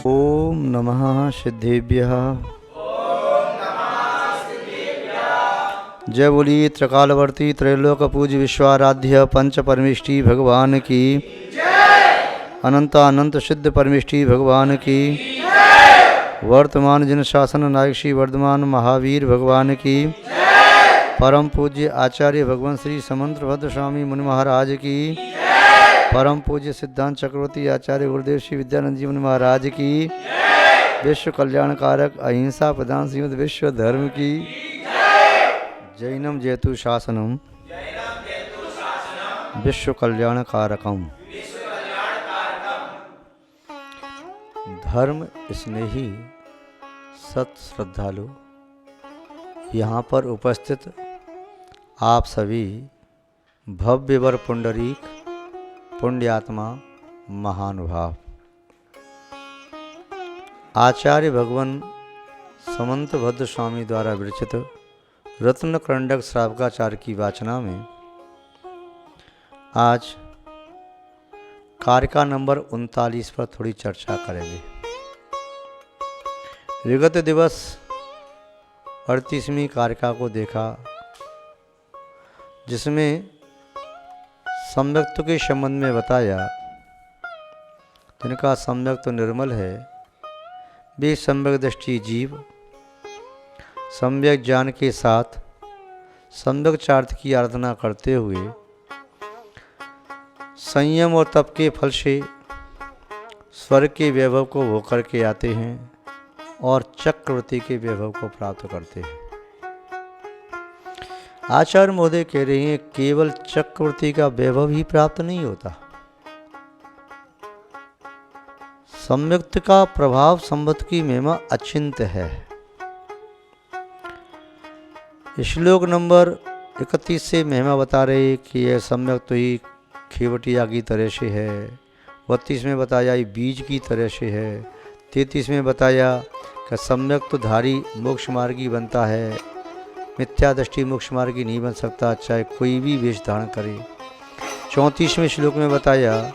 ओम नमः सिद्धेभ्यः। जय बोली त्रिकालवर्ती त्रैलोक पूज्य विश्वाराध्य पंच परमेष्टि भगवान की, अनंत अनंत सिद्ध परमेष्टि भगवान की, वर्तमान जिन शासन नायक श्री वर्धमान महावीर भगवान की, परम पूज्य आचार्य भगवान श्री समंत्रभद्र स्वामी मुनि महाराज की, परम पूज्य सिद्धांत चक्रवर्ती आचार्य गुरुदेव श्री विद्यानंद जी मुनि महाराज की, विश्व कल्याणकारक अहिंसा प्रधान श्रीमद विश्व धर्म की, जैनम जयतु शासनम विश्व कल्याणकारकम। धर्म स्नेही सत श्रद्धालु, यहाँ पर उपस्थित आप सभी भव्यवर पुंडरीक पुण्यात्मा महानुभाव, आचार्य भगवान समंतभद्र स्वामी द्वारा विरचित रत्न करंडक श्रावकाचार्य की वाचना में आज कारिका नंबर 39 पर थोड़ी चर्चा करेंगे। विगत दिवस 38वीं कारिका को देखा, जिसमें सम्यक्त के संबंध में बताया, जिनका सम्यक्त निर्मल है वे सम्यक दृष्टि जीव सम्यक ज्ञान के साथ सम्यक चार्थ की आराधना करते हुए संयम और तप के फल से स्वर्ग के वैभव को होकर के आते हैं और चक्रवर्ती के वैभव को प्राप्त करते हैं। आचार्य महोदय कह रहे हैं केवल चक्रवर्ती का वैभव ही प्राप्त नहीं होता, सम्यक्त का प्रभाव संबत की महिमा अचिंत्य है। श्लोक नंबर 31 से महिमा बता रहे कि यह सम्यक तो ही खेवटिया की तरह से है, 32 में बताया ये बीज की तरह से है, 33 में बताया कि सम्यक तो धारी मोक्ष मार्गी बनता है, मिथ्या दृष्टि मोक्ष मार्गी नहीं बन सकता चाहे कोई भी वेश धारण करे। 34वें श्लोक में बताया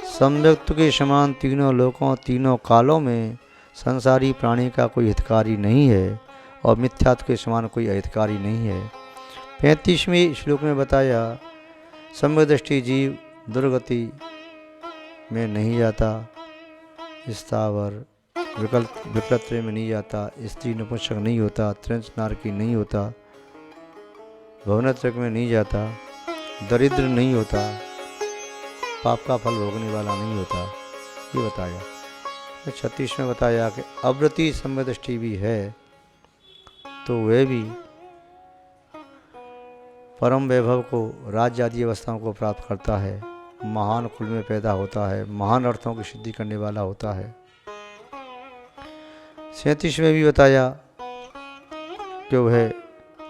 सम्यक्त के समान तीनों लोकों तीनों कालों में संसारी प्राणी का कोई हितकारी नहीं है और मिथ्यात्व के समान कोई अहितकारी नहीं है। 35वें श्लोक में बताया सम्यक दृष्टि जीव दुर्गति में नहीं जाता, स्थावर विकलत्र में नहीं जाता, स्त्री नपुंसक नहीं होता, त्रिंच नारकी नहीं होता, भवनत्रक में नहीं जाता, दरिद्र नहीं होता, पाप का फल भोगने वाला नहीं होता, ये बताया। 36 में बताया कि अवृति सम्यक दृष्टि भी है तो वह भी परम वैभव को राज्य आदि अवस्थाओं को प्राप्त करता है, महान कुल में पैदा होता है, महान अर्थों की सिद्धि करने वाला होता है। 37 में भी बताया कि वह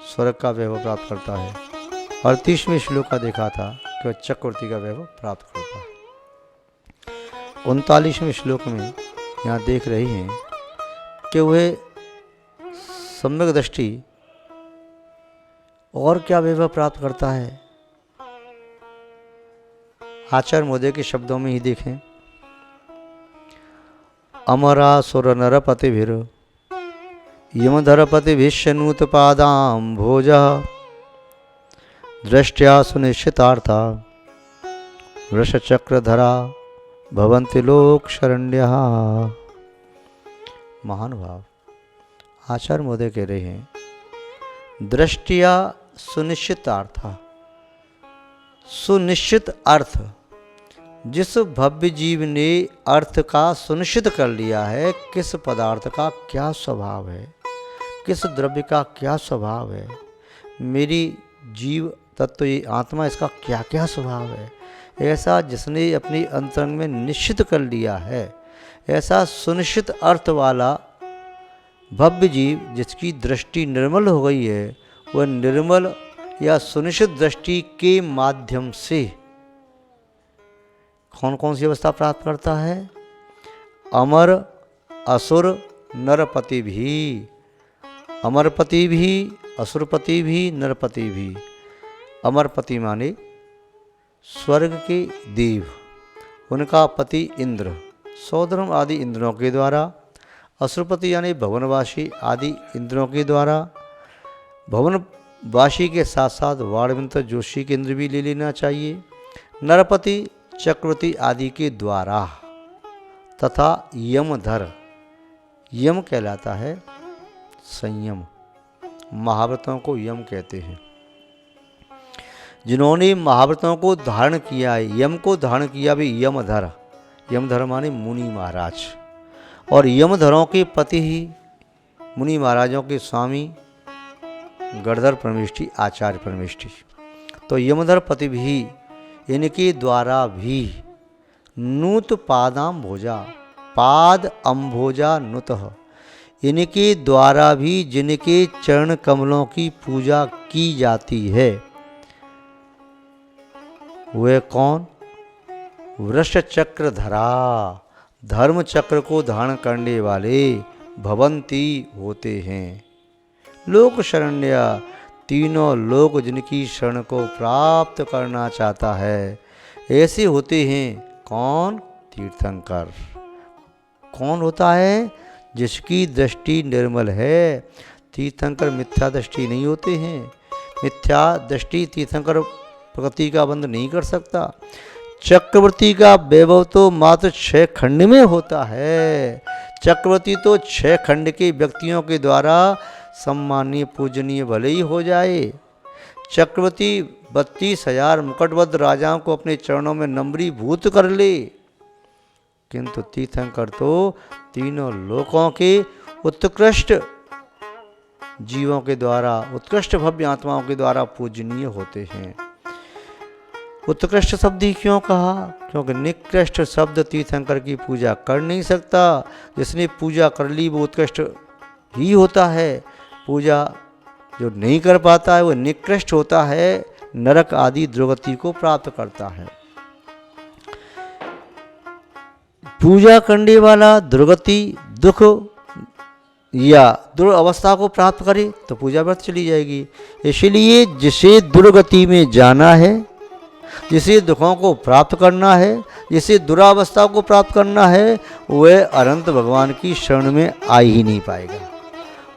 स्वर्ग का वैभव प्राप्त करता है। 38वें श्लोक का देखा था कि वह चक्रवर्ती का वैभव प्राप्त करता है। 39वें श्लोक में यहाँ देख रहे हैं कि वह सम्यक दृष्टि और क्या वैभव प्राप्त करता है। आचार्य महोदय के शब्दों में ही देखें, अमरासुर नरपतिभिर यमधरपतिभिश्चनूत पादां भोजः दृष्ट्या सुनिश्चितार्था वृषचक्रधरा भवन्ति लोक शरण्यः। महानुभाव आचार्य महोदय कह रहे हैं दृष्टिया सुनिश्चितार्था, सुनिश्चित अर्थ, जिस भव्य जीव ने अर्थ का सुनिश्चित कर लिया है, किस पदार्थ का क्या स्वभाव है, किस द्रव्य का क्या स्वभाव है, मेरी जीव तत्व ये आत्मा इसका क्या क्या स्वभाव है, ऐसा जिसने अपनी अंतरंग में निश्चित कर लिया है, ऐसा सुनिश्चित अर्थ वाला भव्य जीव जिसकी दृष्टि निर्मल हो गई है, वह निर्मल या सुनिश्चित दृष्टि के माध्यम से कौन कौन सी अवस्था प्राप्त करता है। अमर असुर नरपति भी, अमरपति भी असुरपति भी नरपति भी। अमरपति माने स्वर्ग के देव, उनका पति इंद्र, सौधर्म आदि इंद्रियों के द्वारा, अश्रुपति यानी भवनवासी आदि इंद्रियों के द्वारा, भवनवासी के साथ साथ वाणविंतर जोशी के इंद्र भी ले लेना चाहिए, नरपति चक्रवर्ती आदि के द्वारा, तथा यमधर, यम कहलाता है संयम, महाव्रतों को यम कहते हैं। जिन्होंने महाव्रतों को धारण किया है, यम को धारण किया भी यमधर, यमधर माने मुनि महाराज, और यमधरों के पति ही मुनि महाराजों के स्वामी गणधर परमेष्ठी आचार्य परमेष्ठी। तो यमधर पति भी इनके द्वारा भी नूत पादाम भोजा, पाद अम्भोजा नुतः, इनके द्वारा भी जिनके चरण कमलों की पूजा की जाती है वे कौन? वृष चक्र धरा, धर्म चक्र को धारण करने वाले भवंती होते हैं। लोक शरण्य, तीनों लोक जिनकी शरण को प्राप्त करना चाहता है ऐसे होते हैं। कौन? तीर्थंकर। कौन होता है? जिसकी दृष्टि निर्मल है। तीर्थंकर मिथ्या दृष्टि नहीं होते हैं। मिथ्या दृष्टि तीर्थंकर प्रकृति का बंध नहीं कर सकता। चक्रवर्ती का वैभव तो मात्र 6 खंड में होता है। चक्रवर्ती तो 6 खंड के व्यक्तियों के द्वारा सम्मानीय पूजनीय भले ही हो जाए। चक्रवर्ती 32,000 मुकुटबद्ध राजाओं को अपने चरणों में नम्रीभूत कर ले, किंतु तीर्थंकर तो तीनों लोकों के उत्कृष्ट जीवों के द्वारा, उत्कृष्ट भव्य आत्माओं के द्वारा पूजनीय होते हैं। उत्कृष्ट शब्द ही क्यों कहा? क्योंकि निकृष्ट शब्द तीर्थंकर की पूजा कर नहीं सकता। जिसने पूजा कर ली वो उत्कृष्ट ही होता है। पूजा जो नहीं कर पाता है वो निकृष्ट होता है, नरक आदि दुर्गति को प्राप्त करता है। पूजा करने वाला दुर्गति, दुख या दुर्अवस्था को प्राप्त करे तो पूजा व्यर्थ चली जाएगी। इसलिए जिसे दुर्गति में जाना है, जिसे दुखों को प्राप्त करना है, जिसे दुरावस्था को प्राप्त करना है, वह अनंत भगवान की शरण में आ ही नहीं पाएगा।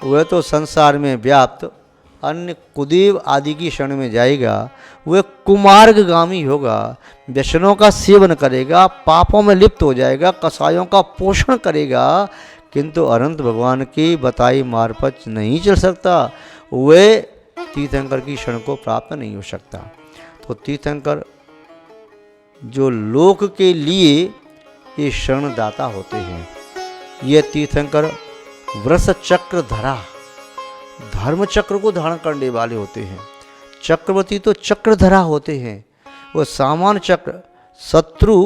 वह तो संसार में व्याप्त अन्य कुदेव आदि की शरण में जाएगा। वह कुमार्गगामी होगा, व्यसनों का सेवन करेगा, पापों में लिप्त हो जाएगा, कसायों का पोषण करेगा, किंतु अनंत भगवान की बताई मार्ग पर नहीं चल सकता। वह तीर्थंकर की शरण को प्राप्त नहीं हो सकता। तो तीर्थंकर जो लोक के लिए ये शरणदाता होते हैं, ये तीर्थंकर वृष चक्र धरा, धर्म चक्र को धारण करने वाले होते हैं। चक्रवर्ती तो चक्रधरा होते हैं, वो सामान्य चक्र शत्रु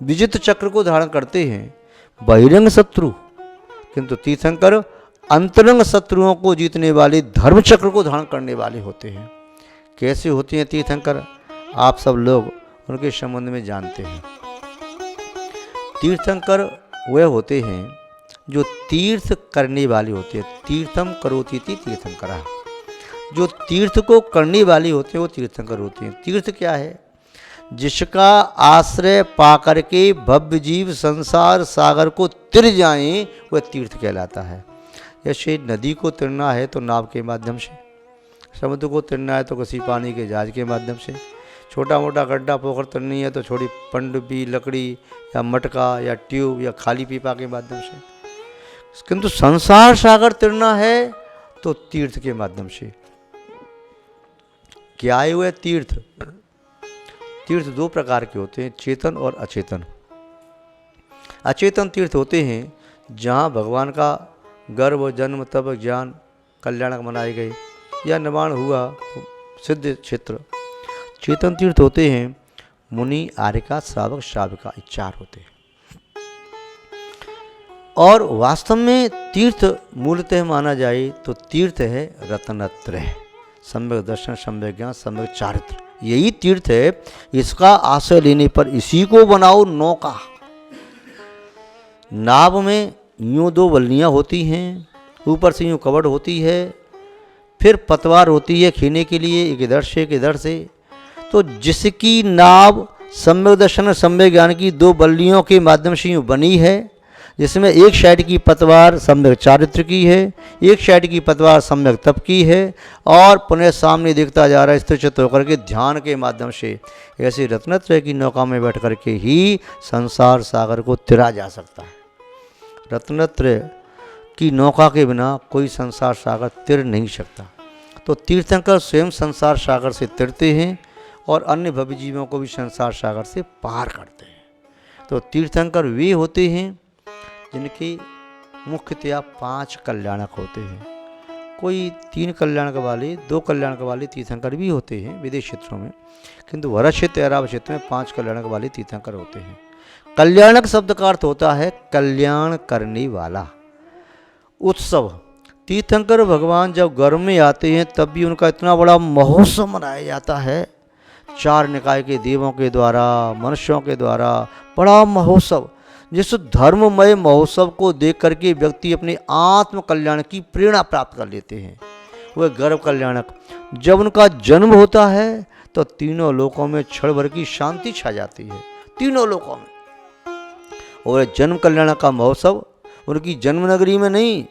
विजित चक्र को धारण करते हैं, बहिरंग शत्रु, किंतु तीर्थंकर अंतरंग शत्रुओं को जीतने वाले धर्म चक्र को धारण करने वाले होते हैं। कैसे होते हैं तीर्थंकर? आप सब लोग उनके संबंध में जानते हैं। तीर्थंकर वे होते हैं जो तीर्थ करने वाले होते हैं। तीर्थम करोति थी तीर्थंकरा। जो तीर्थ को करने वाले होते हैं वो तीर्थंकर होते हैं। तीर्थ क्या है? जिसका आश्रय पाकर के भव्य जीव संसार सागर को तिर जाएं, वह तीर्थ कहलाता है। जैसे नदी को तिरना है तो नाव के माध्यम से, समुद्र को तिरना है तो किसी पानी के जहाज के माध्यम से, छोटा मोटा गड्ढा पोखर तिरनी है तो छोटी पनडुब्बी, लकड़ी या मटका या ट्यूब या खाली पीपा के माध्यम से, किंतु संसार सागर तिरना है तो तीर्थ के माध्यम से। क्या है वह तीर्थ? तीर्थ 2 प्रकार के होते हैं, चेतन और अचेतन। अचेतन तीर्थ होते हैं जहाँ भगवान का गर्भ, जन्म, तप, ज्ञान, कल्याणक मनाए गए या निर्माण हुआ तो सिद्ध क्षेत्र। चेतन तीर्थ होते हैं मुनि, आर्यका, श्रावक, श्राविका, इच्छार होते हैं। और वास्तव में तीर्थ मूलतः माना जाए तो तीर्थ है रत्नत्रय, सम्यक दर्शन, सम्यक ज्ञान, सम्यक चारित्र, यही तीर्थ है। इसका आश्रय लेने पर इसी को बनाओ नौका। नाव में यूँ 2 बल्लियाँ होती हैं, ऊपर से यूँ कवड़ होती है, फिर पतवार होती है खींचने के लिए, एक इधर से एक इधर से। तो जिसकी नाव सम्यक दर्शन और सम्यक ज्ञान की दो बल्लियों के माध्यम से यूँ बनी है, जिसमें एक साइड की पतवार सम्यक चारित्र की है, एक साइड की पतवार सम्यक तप की है, और पुनः सामने देखता जा रहा है स्थिरचित्त होकर के ध्यान के माध्यम से। ऐसे रत्नत्रय की नौका में बैठ करके ही संसार सागर को तिरा जा सकता है। रत्नत्रय की नौका के बिना कोई संसार सागर तिर नहीं सकता। तो तीर्थंकर स्वयं संसार सागर से तिरते हैं और अन्य भव्य जीवों को भी संसार सागर से पार करते हैं। तो तीर्थंकर वे होते हैं जिनके मुख्यतया 5 कल्याणक होते हैं। कोई 3 कल्याणक वाले, 2 कल्याणक वाले तीर्थंकर भी होते हैं विदेश क्षेत्रों में, किंतु भरत क्षेत्र अराब क्षेत्र में 5 कल्याणक वाले तीर्थंकर होते हैं। कल्याणक शब्द का अर्थ होता है कल्याण करने वाला। उत्सव, तीर्थंकर भगवान जब गर्भ में आते हैं तब भी उनका इतना बड़ा महोत्सव मनाया जाता है, 4 निकाय के देवों के द्वारा, मनुष्यों के द्वारा बड़ा महोत्सव, जिस धर्ममय महोत्सव को देख करके व्यक्ति अपने आत्म कल्याण की प्रेरणा प्राप्त कर लेते हैं। वह गर्भ कल्याणक, जब उनका जन्म होता है तो तीनों लोकों में क्षण भर की शांति छा जाती है, तीनों लोकों में। और जन्म कल्याण का महोत्सव उनकी जन्म नगरी में नहीं,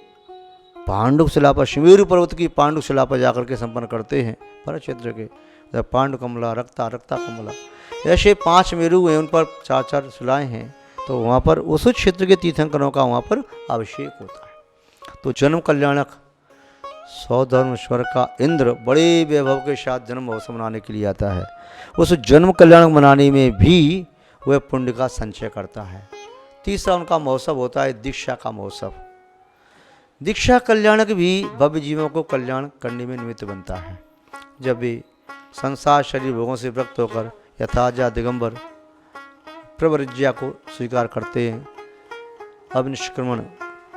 पांडु शिला पर, सुमेरु पर्वत की पांडु शिला पर जाकर के संपन्न करते हैं। भरत क्षेत्र के पांडु कमला, रक्ता, रक्ता कमला, ऐसे 5 मेरु हैं, उन पर 4-4 शिलाएँ हैं। तो वहाँ पर उस क्षेत्र के तीर्थंकरों का वहाँ पर अभिषेक होता है। तो जन्म कल्याणक सौधर्मेश्वर का इंद्र बड़े वैभव के साथ जन्म महोत्सव मनाने के लिए आता है। उस जन्म कल्याणक मनाने में भी वह पुण्य का संचय करता है। तीसरा उनका महोत्सव होता है दीक्षा का महोत्सव। दीक्षा कल्याणक भी भव्य जीवों को कल्याण करने में निमित्त बनता है। जब वे संसार शरीर भोगों से विरक्त होकर यथाजा दिगंबर प्रवृज्ञा को स्वीकार करते हैं, अभिनिष्क्रमण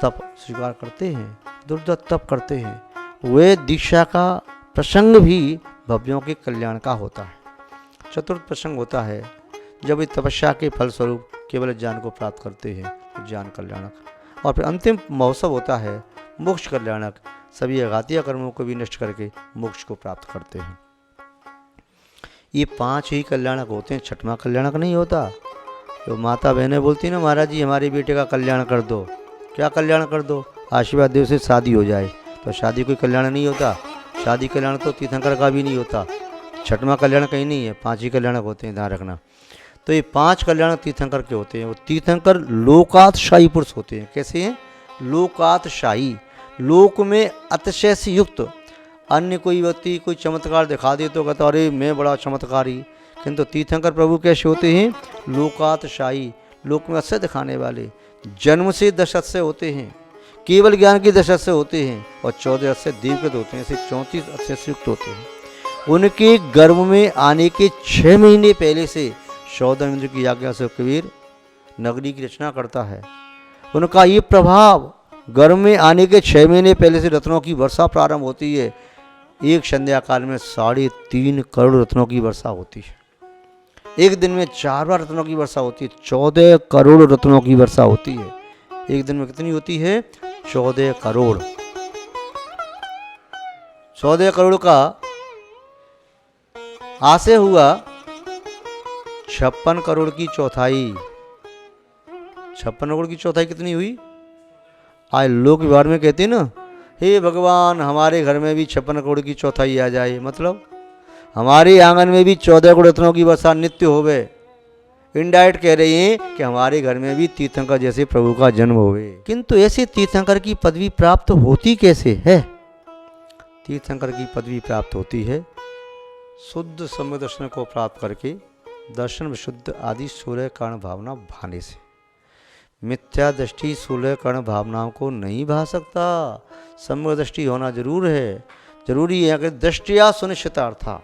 तप स्वीकार करते हैं, दुर्दत तप करते हैं, वे दीक्षा का प्रसंग भी भव्यों के कल्याण का होता है। चतुर्थ प्रसंग होता है जब वे तपस्या के फलस्वरूप केवल ज्ञान को प्राप्त करते हैं, ज्ञान कल्याणक। और फिर अंतिम महोत्सव होता है मोक्ष कल्याणक, सभी अघातीय कर्मों को भी नष्ट करके मोक्ष को प्राप्त करते हैं। ये 5 ही कल्याणक होते हैं, 6वां कल्याणक नहीं होता। तो माता बहनें बोलती ना, महाराज जी हमारे बेटे का कल्याण कर दो। क्या कल्याण कर दो? आशीर्वाद देव से शादी हो जाए। तो शादी कोई कल्याण नहीं होता, शादी कल्याण तो तीर्थंकर का भी नहीं होता। 6वां कल्याण कहीं नहीं है, 5 ही कल्याणक होते हैं, ध्यान रखना। तो ये 5 कल्याण तीर्थंकर के होते हैं। वो तीर्थंकर लोकातशाही पुरुष होते हैं। कैसे हैं? लोकातशाही, लोक में अतिशय से युक्त। अन्य कोई व्यक्ति कोई चमत्कार दिखा दे तो कहता अरे मैं बड़ा चमत्कारी, किंतु तीर्थंकर प्रभु कैसे होते हैं? लोकातशाही, लोक में अतिशय दिखाने वाले। जन्म से 10 अतिशय होते हैं, केवल ज्ञान की 10 अतिशय होते हैं, और 14 अतिशय देवकृत होते हैं, ऐसे 34 अतिशय से युक्त होते हैं। उनके गर्भ में आने के 6 महीने पहले से सौदामिनी की आज्ञा से कबीर नगरी की रचना करता है। उनका ये प्रभाव, गर्भ में आने के 6 महीने पहले से रत्नों की वर्षा प्रारंभ होती है। एक संध्या काल में 3.5 करोड़ रत्नों की वर्षा होती है। एक दिन में 4 बार रत्नों की वर्षा होती है। 14 करोड़ रत्नों की वर्षा होती है। एक दिन में कितनी होती है? 14 करोड़। 14 करोड़ का आशय हुआ 56 करोड़ की चौथाई। 56 करोड़ की चौथाई कितनी हुई? आज लोक व्यवहार में कहते हैं ना, हे भगवान हमारे घर में भी 56 करोड़ की चौथाई आ जाए, मतलब हमारे आंगन में भी 14 करोड़ रत्नों की वर्षा नित्य होवे। इनडायरेक्ट कह रही हैं कि हमारे घर में भी तीर्थंकर जैसे प्रभु का जन्म होवे। किंतु ऐसे तीर्थंकर की पदवी प्राप्त होती कैसे है? तीर्थंकर की पदवी प्राप्त होती है शुद्ध सम्यक दर्शन को प्राप्त करके, दर्शन विशुद्ध आदि 16 कारण भावना भाने से। मिथ्या दृष्टि 16 कारण भावनाओं को नहीं भा सकता। सम्यक दृष्टि होना जरूर है, जरूरी है। अगर दृष्टिया सुनिश्चितार्था,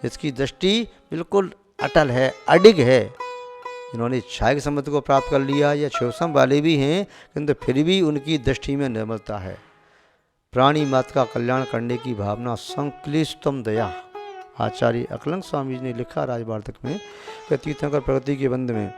जिसकी दृष्टि बिल्कुल अटल है, अडिग है, जिन्होंने इच्छा की सम्मति को प्राप्त कर लिया, या शिवसम वाले भी हैं किंतु फिर भी उनकी दृष्टि में निर्मलता है। प्राणी मात्र का कल्याण करने की भावना, संक्लिष्टम दया। आचार्य अकलंग स्वामी जी ने लिखा राजवार्तक में कि तीर्थंकर प्रगति के बंध में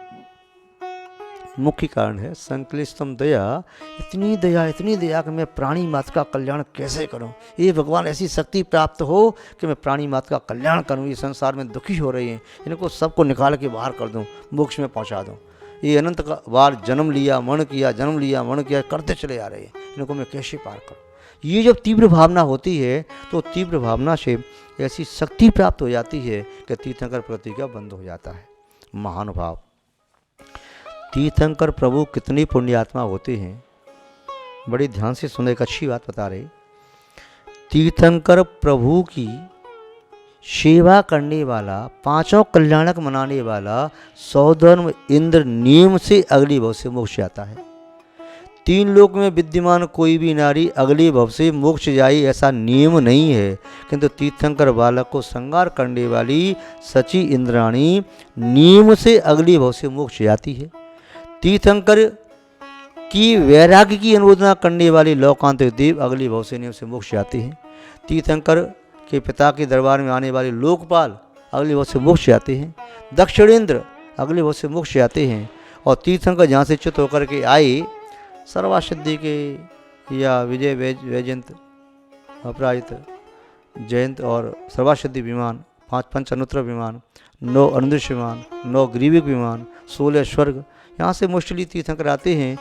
मुख्य कारण है। संक्लिष्टम दया, इतनी दया कि मैं प्राणी मात्र का कल्याण कैसे करूं। ये भगवान ऐसी शक्ति प्राप्त हो कि मैं प्राणी मात्र का कल्याण करूं। ये संसार में दुखी हो रही हैं, इनको सबको निकाल के बाहर कर दूं, मोक्ष में पहुंचा दूं। ये अनंत बार जन्म लिया मरण किया करते चले आ रहे हैं, इनको मैं कैसे पार करूं। ये जब तीव्र भावना होती है तो तीव्र भावना से ऐसी शक्ति प्राप्त हो जाती है कि तीर्थंकर प्रतिज्ञा बंद हो जाता है। महानुभाव, तीर्थंकर प्रभु कितनी पुण्यात्मा होते हैं, बड़ी ध्यान से सुने, एक अच्छी बात बता रहे। तीर्थंकर प्रभु की सेवा करने वाला, पांचों कल्याणक मनाने वाला, सौधर्म इंद्र नियम से अगली भव से मोक्ष जाता है। तीन लोक में विद्यमान कोई भी नारी अगले भव से मोक्ष जाए ऐसा नियम नहीं है, किंतु तीर्थंकर बालक को श्रृंगार करने वाली सची इंद्राणी नियम से अगली भव से मोक्ष जाती है। तीर्थंकर की वैराग्य की अनुमोदना करने वाले लोकांतरिक देव अगली भव से नियम से मोक्ष जाते हैं। तीर्थंकर के पिता के दरबार में आने वाले लोकपाल अगले भव से मोक्ष जाते हैं। दक्षिणेंद्र अगले भव से मोक्ष जाते हैं। और तीर्थंकर जहाँ से च्युत होकर के आए, सर्वासिद्धि के या विजय वैजयंत अपराजित जयंत और सर्वासिद्धि विमान, 5 पंच अनुत्र विमान, 9 अनुदृश्य विमान, 9 ग्रीविक विमान, 16 स्वर्ग, यहाँ से मोस्टली तीर्थंकर आते हैं।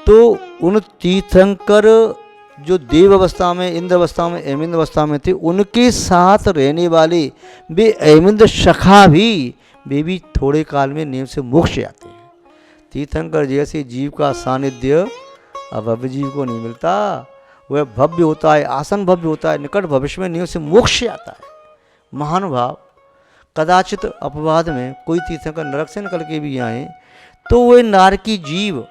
तो उन तीर्थंकर जो देव अवस्था में, इंद्र अवस्था में, ऐमिंद्र अवस्था में थे, उनके साथ रहने वाले वे ऐमिंद्र सखा भी, वे भी थोड़े काल में नियम से मोक्ष जाते हैं। तीर्थंकर जैसे जीव का सानिध्य अभव्य जीव को नहीं मिलता। वह भव्य होता है, आसन भव्य होता है, निकट भविष्य में नियम से मोक्ष आता है। महानुभाव, कदाचित अपवाद में कोई तीर्थंकर नरक से निकल के भी आए तो वे नारकी जीव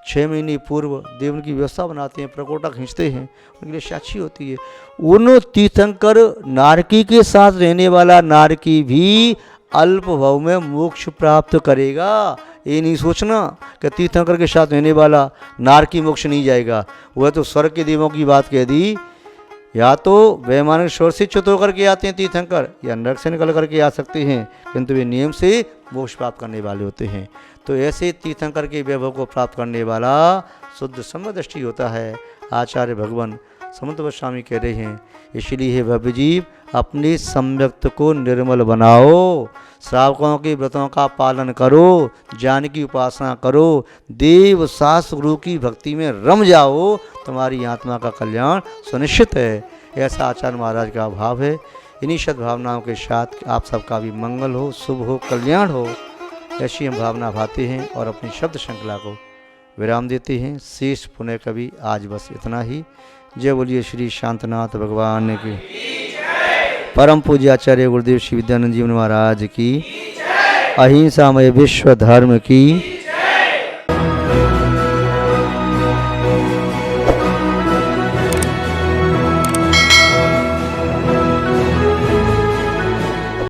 6 महीने पूर्व देव उनकी व्यवस्था बनाते हैं, प्रकोटा खींचते हैं, उनके लिए साक्षी होती है। उन तीर्थंकर नारकी के साथ रहने वाला नारकी भी अल्प भव में मोक्ष प्राप्त करेगा। ये नहीं सोचना कि तीर्थंकर के साथ रहने वाला नारकी मोक्ष नहीं जाएगा। वह तो स्वर्ग के देवों की बात कह दी। या तो वैमानिक स्वर से च्युत होकर के आते हैं तीर्थंकर, या नरक से निकल करके आ सकते हैं, किंतु वे नियम से मोक्ष प्राप्त करने वाले होते हैं। तो ऐसे तीर्थंकर के वैभव को प्राप्त करने वाला शुद्ध समदृष्टि होता है। आचार्य भगवान समंत गोस्वामी कह रहे हैं, इसलिए हे भव्य जीव, अपने सम्यक्त को निर्मल बनाओ, श्रावकों के व्रतों का पालन करो, ज्ञान की उपासना करो, देव शास्त्र गुरु की भक्ति में रम जाओ, तुम्हारी आत्मा का कल्याण सुनिश्चित है। ऐसा आचार्य महाराज का भाव है। इन्हीं सद्भावनाओं के साथ आप सबका भी मंगल हो, शुभ हो, कल्याण हो, ऐसी हम भावना भाते हैं और अपनी शब्द श्रृंखला को विराम देते हैं। शेष पुण्य कवि आज बस इतना ही। जय बोलिए श्री शांतनाथ भगवान की, परम पूज्य आचार्य गुरुदेव श्री विद्यानंद जी महाराज की, अहिंसामय विश्व धर्म की।